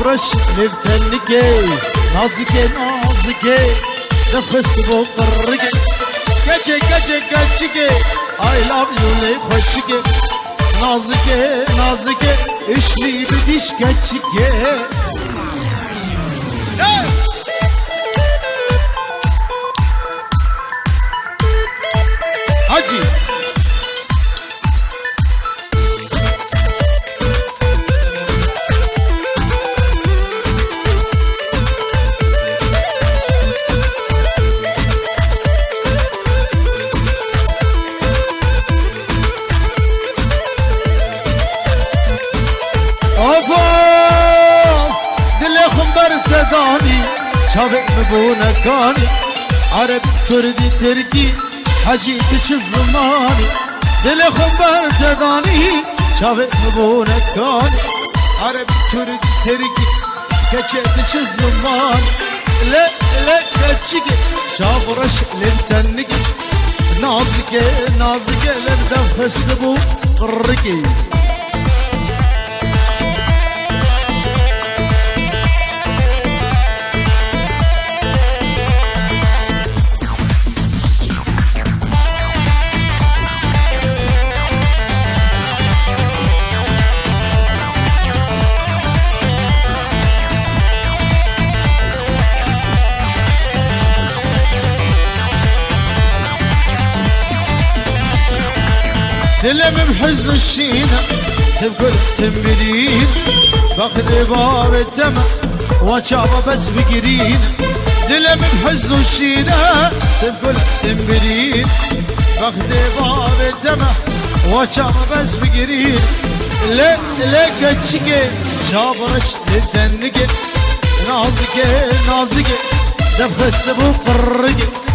شابرش لفتنكي نازكي نازكي نفست بقرقي كچه كچه كچه I love you لي خوشكي نازكي نازكي اشلي بديش كچه حجي شابك مبونكاني عرب كردي تركي حجيتش الزماني دل خبر تداني شابك مبونكاني عرب كردي تركي كچتش الزماني لا لا كچك شابرش لنتنك نازك نازك لندفست بو قرقي دلم بحزن الشينة تبقى تنبرين باخذ باب التمع وشابة بس بقرين دلم بحزن الشينة تبقى تنبرين باخذ باب التمع وشابة بس بقرين لا لا كتشكي شابرش للتنكي نازكي نازكي دفخ السبو قرقي